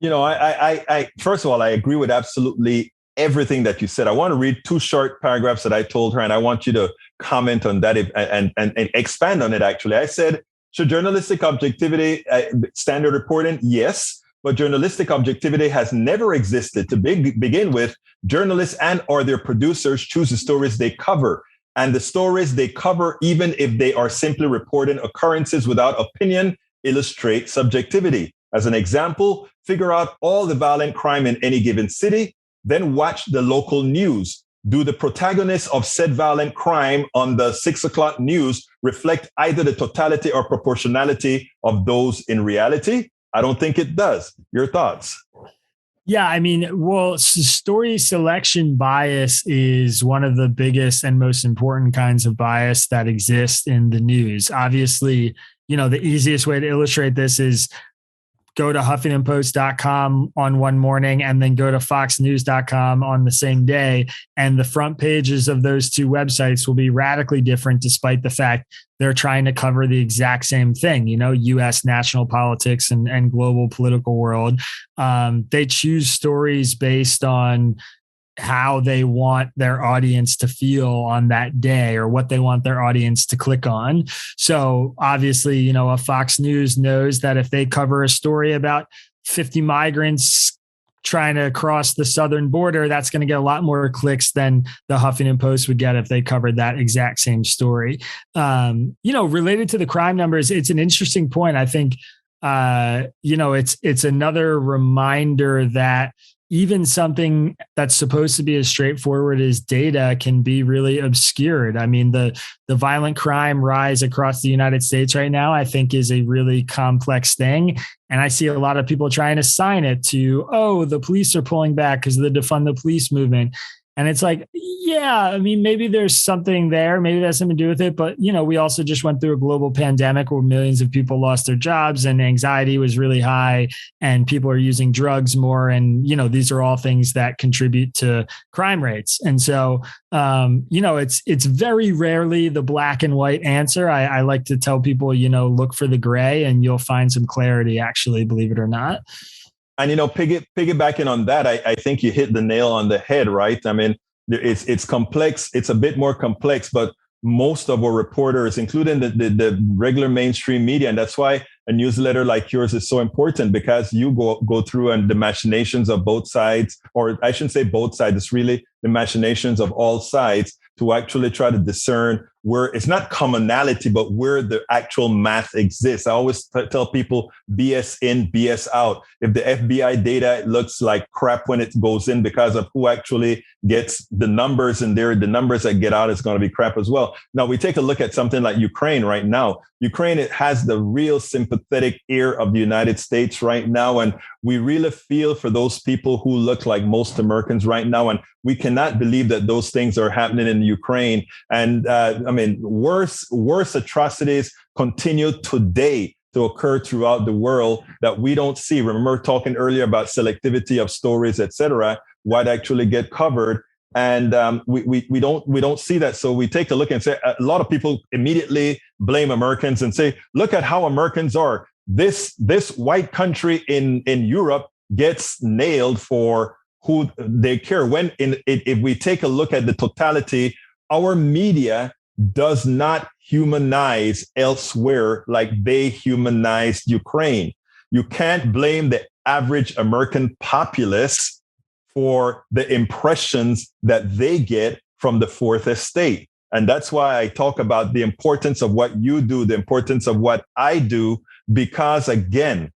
I first of all, I agree with absolutely everything that you said. I want to read 2 short paragraphs that I told her, and I want you to comment on that and expand on it, actually. I said, should journalistic objectivity standard reporting? Yes. But journalistic objectivity has never existed. To begin with, journalists and or their producers choose the stories they cover. And the stories they cover, even if they are simply reporting occurrences without opinion, illustrate subjectivity. As an example, figure out all the violent crime in any given city, then watch the local news. Do the protagonists of said violent crime on the 6 o'clock news reflect either the totality or proportionality of those in reality? I don't think it does. Your thoughts? Yeah, I mean, story selection bias is one of the biggest and most important kinds of bias that exist in the news. Obviously, the easiest way to illustrate this is go to HuffingtonPost.com on one morning and then go to FoxNews.com on the same day. And the front pages of those two websites will be radically different, despite the fact they're trying to cover the exact same thing, U.S. national politics and global political world. They choose stories based on how they want their audience to feel on that day or what they want their audience to click on. So obviously, a Fox News knows that if they cover a story about 50 migrants trying to cross the southern border, that's going to get a lot more clicks than the Huffington Post would get if they covered that exact same story. Related to the crime numbers, it's an interesting point. I think, it's another reminder that even something that's supposed to be as straightforward as data can be really obscured. I mean, the violent crime rise across the United States right now, I think, is a really complex thing. And I see a lot of people trying to assign it to, the police are pulling back because of the defund the police movement. And it's like, yeah, I mean, maybe there's something there. Maybe that's something to do with it. But, we also just went through a global pandemic where millions of people lost their jobs and anxiety was really high and people are using drugs more. And, these are all things that contribute to crime rates. And so, it's very rarely the black and white answer. I like to tell people, look for the gray and you'll find some clarity, actually, believe it or not. And, piggybacking on that, I think you hit the nail on the head, right? I mean, it's complex. It's a bit more complex, but most of our reporters, including the regular mainstream media, and that's why a newsletter like yours is so important, because you go through and the machinations of both sides, or I shouldn't say both sides, it's really the machinations of all sides to actually try to discern where it's not commonality, but where the actual math exists. I always tell people BS in, BS out. If the FBI data looks like crap when it goes in because of who actually gets the numbers in there, the numbers that get out is going to be crap as well. Now, we take a look at something like Ukraine right now. Ukraine, it has the real sympathetic ear of the United States right now. And we really feel for those people who look like most Americans right now. And we cannot believe that those things are happening in Ukraine. And worse atrocities continue today to occur throughout the world that we don't see. Remember talking earlier about selectivity of stories, et cetera, what actually get covered. And we don't see that. So we take a look and say, a lot of people immediately blame Americans and say, look at how Americans are. This white country in Europe gets nailed for who they care. If we take a look at the totality, our media does not humanize elsewhere like they humanized Ukraine. You can't blame the average American populace for the impressions that they get from the fourth estate. And that's why I talk about the importance of what you do, the importance of what I do, because again,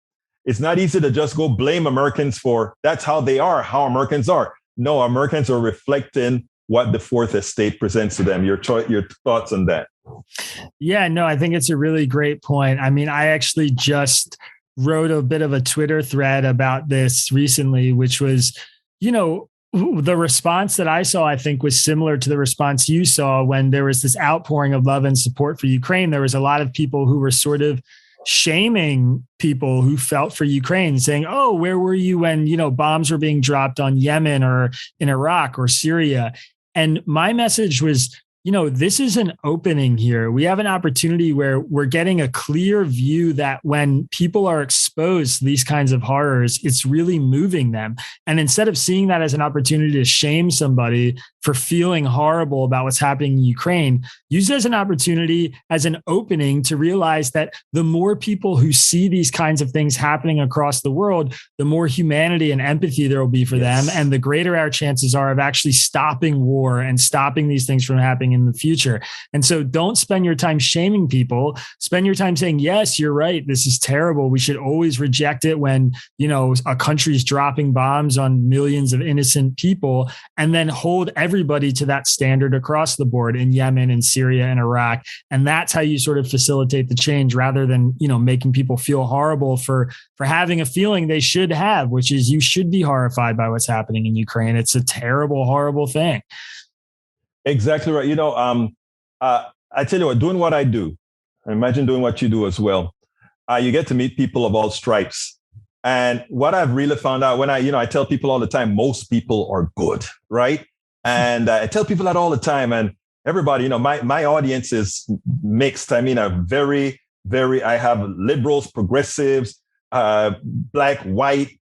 it's not easy to just go blame Americans for that's how they are, how Americans are. No, Americans are reflecting what the fourth estate presents to them. Your thoughts on that? Yeah, no, I think it's a really great point. I mean, I actually just wrote a bit of a Twitter thread about this recently, which was, the response that I saw, I think, was similar to the response you saw when there was this outpouring of love and support for Ukraine. There was a lot of people who were sort of shaming people who felt for Ukraine, saying, oh, where were you when, bombs were being dropped on Yemen or in Iraq or Syria? And my message was, this is an opening here. We have an opportunity where we're getting a clear view that when people are exposed to these kinds of horrors, it's really moving them. And instead of seeing that as an opportunity to shame somebody for feeling horrible about what's happening in Ukraine, use it as an opportunity, as an opening to realize that the more people who see these kinds of things happening across the world, the more humanity and empathy there will be for them. And the greater our chances are of actually stopping war and stopping these things from happening in the future. And so don't spend your time shaming people. Spend your time saying, yes, you're right. This is terrible. We should always reject it when, a country's dropping bombs on millions of innocent people, and then hold everybody to that standard across the board in Yemen and Syria and Iraq. And that's how you sort of facilitate the change, rather than, making people feel horrible for having a feeling they should have, which is you should be horrified by what's happening in Ukraine. It's a terrible, horrible thing. Exactly right. I tell you what, doing what I do, I imagine doing what you do as well. You get to meet people of all stripes. And what I've really found out when I tell people all the time, most people are good, right? And I tell people that all the time. And everybody, my audience is mixed. I mean, I have liberals, progressives, black, white,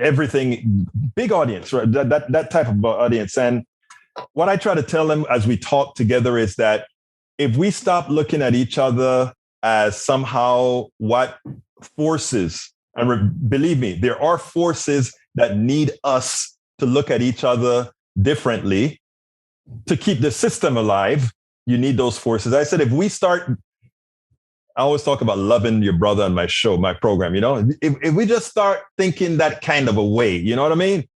everything, big audience, right? That type of audience. And what I try to tell them as we talk together is that if we stop looking at each other as somehow what forces, and believe me, there are forces that need us to look at each other differently to keep the system alive. You need those forces. I said, if we start, I always talk about loving your brother on my show, my program, if we just start thinking that kind of a way, you know what I mean?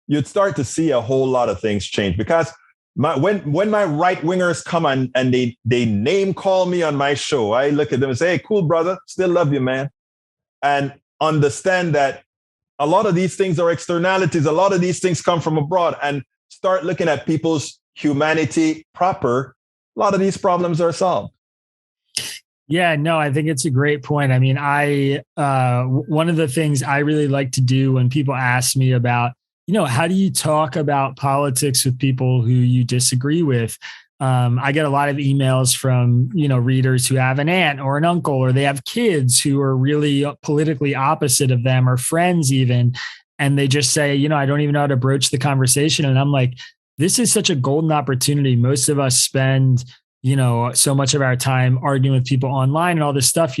You'd start to see a whole lot of things change. Because when my right wingers come and they name call me on my show, I look at them and say, hey, cool, brother, still love you, man. And understand that a lot of these things are externalities. A lot of these things come from abroad, and start looking at people's humanity proper. A lot of these problems are solved. Yeah, no, I think it's a great point. I mean, one of the things I really like to do when people ask me about, how do you talk about politics with people who you disagree with? I get a lot of emails from, readers who have an aunt or an uncle, or they have kids who are really politically opposite of them, or friends even. And they just say, I don't even know how to broach the conversation. And I'm like, this is such a golden opportunity. Most of us spend, so much of our time arguing with people online and all this stuff.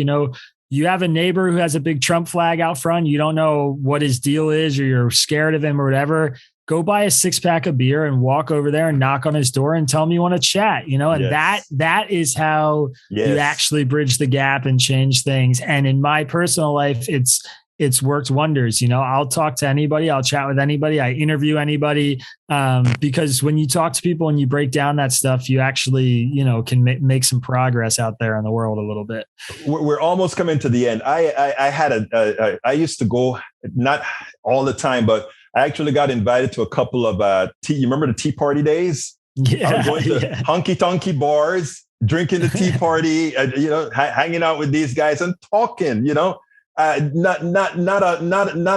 You have a neighbor who has a big Trump flag out front. You don't know what his deal is, or you're scared of him or whatever. Go buy a 6-pack of beer and walk over there and knock on his door and tell him you want to chat, and yes. that is how you actually bridge the gap and change things. And in my personal life, it's worked wonders. I'll talk to anybody. I'll chat with anybody. I interview anybody, because when you talk to people and you break down that stuff, you actually, can make some progress out there in the world a little bit. We're almost coming to the end. I used to go, not all the time, but I actually got invited to a couple of you remember the Tea Party days? Yeah, I was going to honky-tonky bars, drinking the Tea Party, hanging out with these guys and talking, not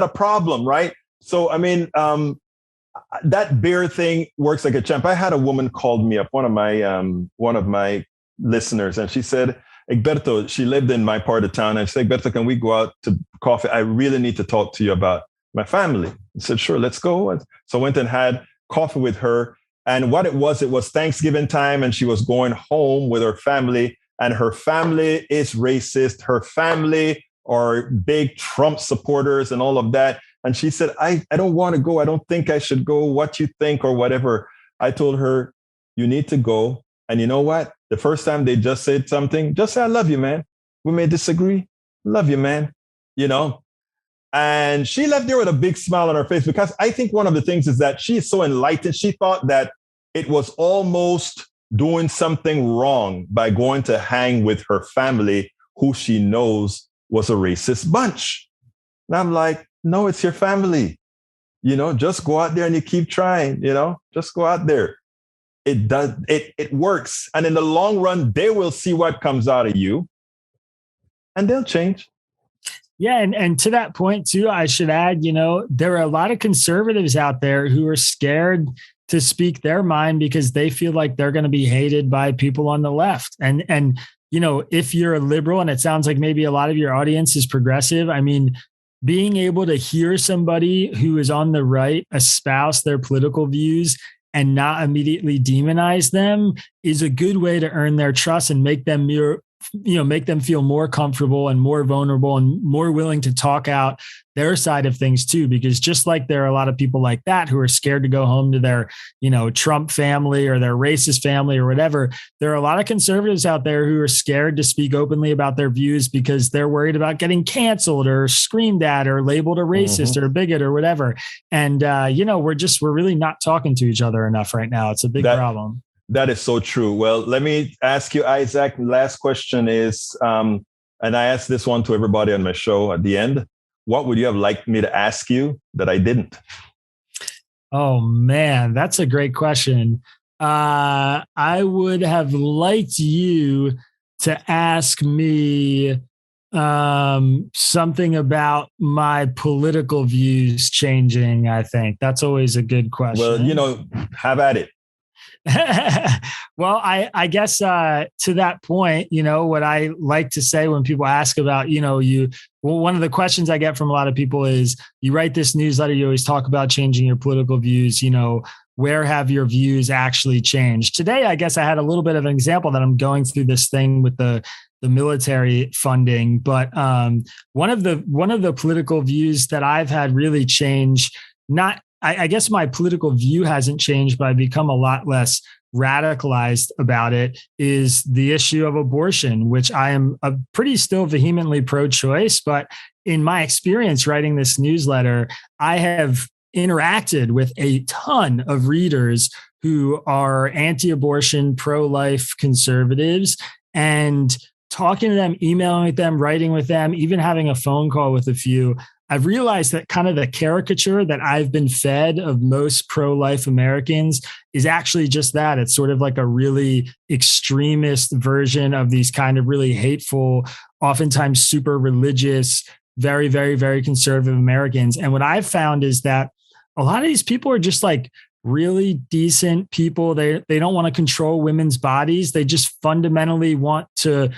a problem, right? So I mean, that beer thing works like a champ. I had a woman called me up, one of my listeners, and she said, Egberto, she lived in my part of town, and she said, Egberto, can we go out to coffee? I really need to talk to you about my family. I said, sure, let's go. So I went and had coffee with her. And what it was Thanksgiving time, and she was going home with her family, and her family is racist. Her family are big Trump supporters and all of that. And she said, I don't want to go. I don't think I should go. What you think or whatever. I told her, you need to go. And you know what? The first time they just said something, just say, I love you, man. We may disagree. Love you, man. And she left there with a big smile on her face, because I think one of the things is that she is so enlightened. She thought that it was almost doing something wrong by going to hang with her family, who she knows was a racist bunch. And I'm like, no, it's your family. Just go out there and you keep trying, just go out there. It works. And in the long run, they will see what comes out of you and they'll change. Yeah. And to that point too, I should add, there are a lot of conservatives out there who are scared to speak their mind because they feel like they're going to be hated by people on the left. And if you're a liberal, and it sounds like maybe a lot of your audience is progressive, I mean, being able to hear somebody who is on the right espouse their political views and not immediately demonize them is a good way to earn their trust and make them feel more comfortable and more vulnerable and more willing to talk out their side of things too. Because just like there are a lot of people like that who are scared to go home to their, Trump family or their racist family or whatever, there are a lot of conservatives out there who are scared to speak openly about their views because they're worried about getting canceled or screamed at or labeled a racist or a bigot or whatever. And, we're really not talking to each other enough right now. It's a big problem. That is so true. Well, let me ask you, Isaac, last question is, and I asked this one to everybody on my show at the end. What would you have liked me to ask you that I didn't? Oh, man, that's a great question. I would have liked you to ask me something about my political views changing, I think. That's always a good question. Well, have at it. Well, I guess to that point, what I like to say when people ask about, one of the questions I get from a lot of people is, you write this newsletter, you always talk about changing your political views, where have your views actually changed? Today, I guess I had a little bit of an example that I'm going through this thing with the military funding, but one of the political views that I've had really change, I guess my political view hasn't changed, but I've become a lot less radicalized about it, is the issue of abortion, which I am a pretty still vehemently pro-choice. But in my experience writing this newsletter, I have interacted with a ton of readers who are anti-abortion, pro-life conservatives, and talking to them, emailing with them, writing with them, even having a phone call with a few. I've realized that kind of the caricature that I've been fed of most pro-life Americans is actually just that. It's sort of like a really extremist version of these kind of really hateful, oftentimes super religious, very, very, very conservative Americans. And what I've found is that a lot of these people are just like really decent people. They don't want to control women's bodies. They just fundamentally want to,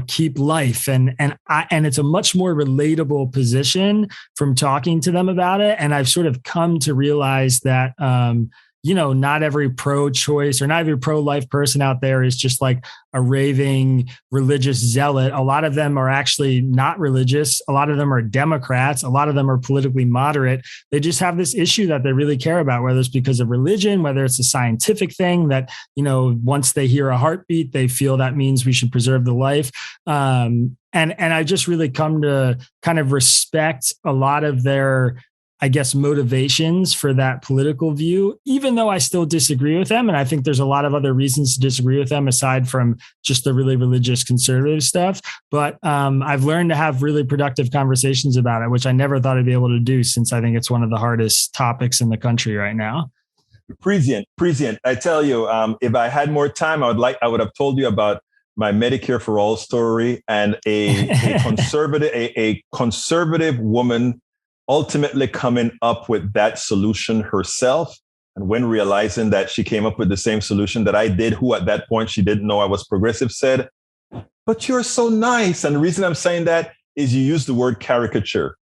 keep life. And it's a much more relatable position from talking to them about it. And I've sort of come to realize that, not every pro-choice or not every pro-life person out there is just like a raving religious zealot. A lot of them are actually not religious. A lot of them are Democrats. A lot of them are politically moderate. They just have this issue that they really care about, whether it's because of religion, whether it's a scientific thing that, once they hear a heartbeat, they feel that means we should preserve the life. And I just really come to kind of respect a lot of their, I guess, motivations for that political view, even though I still disagree with them. And I think there's a lot of other reasons to disagree with them aside from just the really religious conservative stuff. But I've learned to have really productive conversations about it, which I never thought I'd be able to do, since I think it's one of the hardest topics in the country right now. Prescient. I tell you, if I had more time, I would have told you about my Medicare for All story and a conservative woman ultimately coming up with that solution herself. And when realizing that she came up with the same solution that I did, who at that point she didn't know I was progressive, said, "But you're so nice." And the reason I'm saying that is you use the word caricature.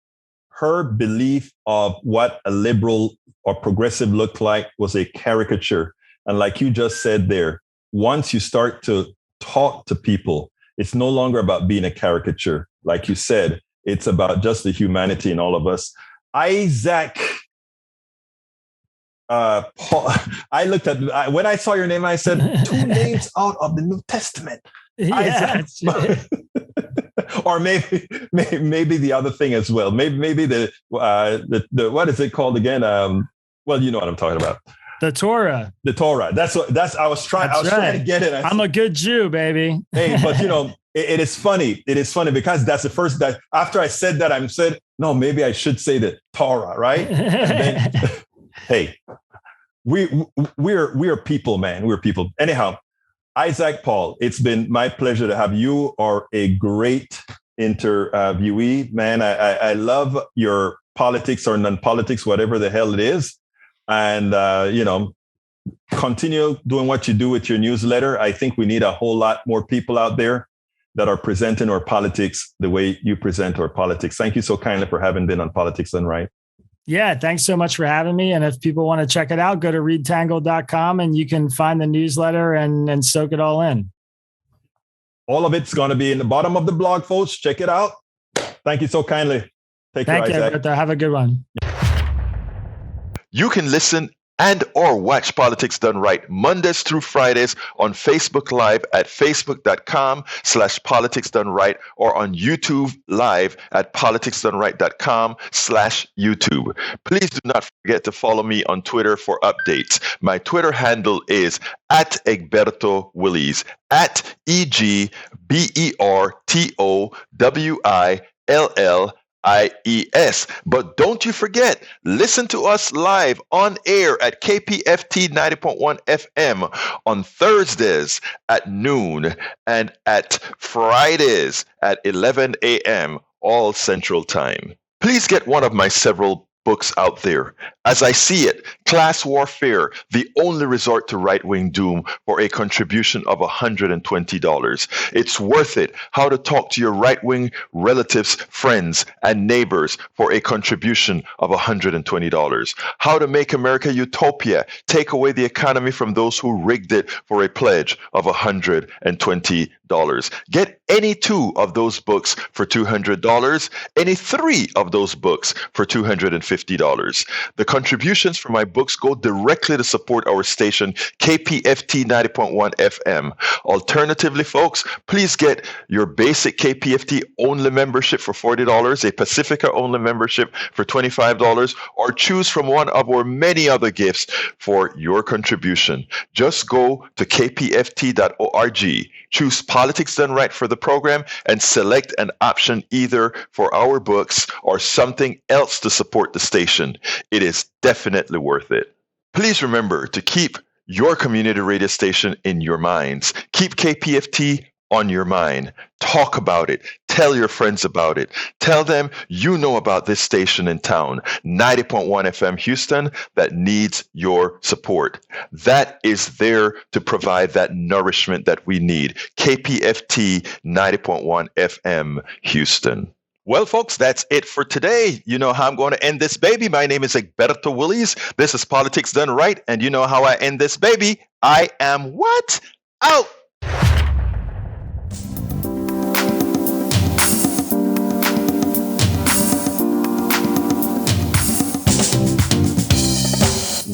Her belief of what a liberal or progressive looked like was a caricature. And like you just said there, once you start to talk to people, it's no longer about being a caricature. Like you said, it's about just the humanity in all of us. Isaac, Paul, I looked at, when I saw your name, I said, 2 names out of the New Testament. Yeah, Isaac. Or maybe the other thing as well. Maybe the what is it called again? Well, you know what I'm talking about. The Torah. The Torah. That's I was trying to get it. I'm a good Jew, baby. Hey, but it is funny. It is funny because that's the first that after I said that, I said, no, maybe I should say the Torah, right? And then, hey, we're people, man. We're people. Anyhow, Isaac Paul, it's been my pleasure to have you. Are a great interviewee, man. I love your politics or non-politics, whatever the hell it is. And, continue doing what you do with your newsletter. I think we need a whole lot more people out there that are presenting our politics the way you present our politics. Thank you so kindly for having been on Politics Done Right. Yeah, thanks so much for having me. And if people want to check it out, go to readtangle.com and you can find the newsletter and soak it all in. All of it's going to be in the bottom of the blog, folks. Check it out. Thank you so kindly. Take care, Isaac. Thank you. Have a good one. You can listen and or watch Politics Done Right Mondays through Fridays on Facebook Live at facebook.com/politicsdoneright or on YouTube Live at politicsdoneright.com/YouTube. Please do not forget to follow me on Twitter for updates. My Twitter handle is @Egberto Willies, @EGBERTOWILLIES. But don't you forget, listen to us live on air at KPFT 90.1 FM on Thursdays at noon and at Fridays at 11 a.m. all Central Time. Please get one of my several books out there. As I see it, Class Warfare, the only resort to right-wing doom, for a contribution of $120. It's worth it. How to talk to your right-wing relatives, friends, and neighbors for a contribution of $120. How to make America utopia, take away the economy from those who rigged it, for a pledge of $120. Get any 2 of those books for $200, any 3 of those books for $250. The contributions for my books go directly to support our station, KPFT 90.1 FM. Alternatively, folks, please get your basic KPFT only membership for $40, a Pacifica only membership for $25, or choose from one of our many other gifts for your contribution. Just go to kpft.org, choose Politics Done Right for the program, and select an option either for our books or something else to support the station. It is definitely worth it. Please remember to keep your community radio station in your minds. Keep KPFT on your mind. Talk about it. Tell your friends about it. Tell them you know about this station in town, 90.1 FM Houston, that needs your support. That is there to provide that nourishment that we need. KPFT 90.1 FM Houston. Well, folks, that's it for today. You know how I'm going to end this baby. My name is Egberto Willies. This is Politics Done Right. And you know how I end this baby. I am what? Out.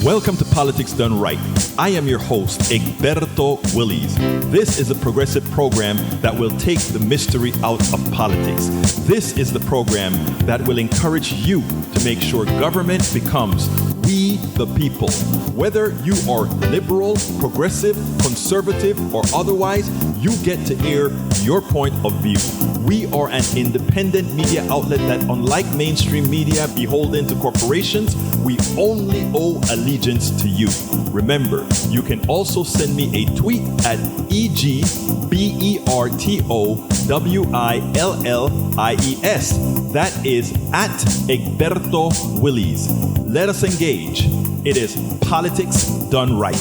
Welcome to Politics Done Right. I am your host, Egberto Willies. This is a progressive program that will take the mystery out of politics. This is the program that will encourage you to make sure government becomes we the people. Whether you are liberal, progressive, conservative, or otherwise, you get to air your point of view. We are an independent media outlet that, unlike mainstream media beholden to corporations, we only owe allegiance to you. Remember, you can also send me a tweet at EGBERTOWILLIES. That is at Egberto Willies. Let us engage. It is Politics Done Right.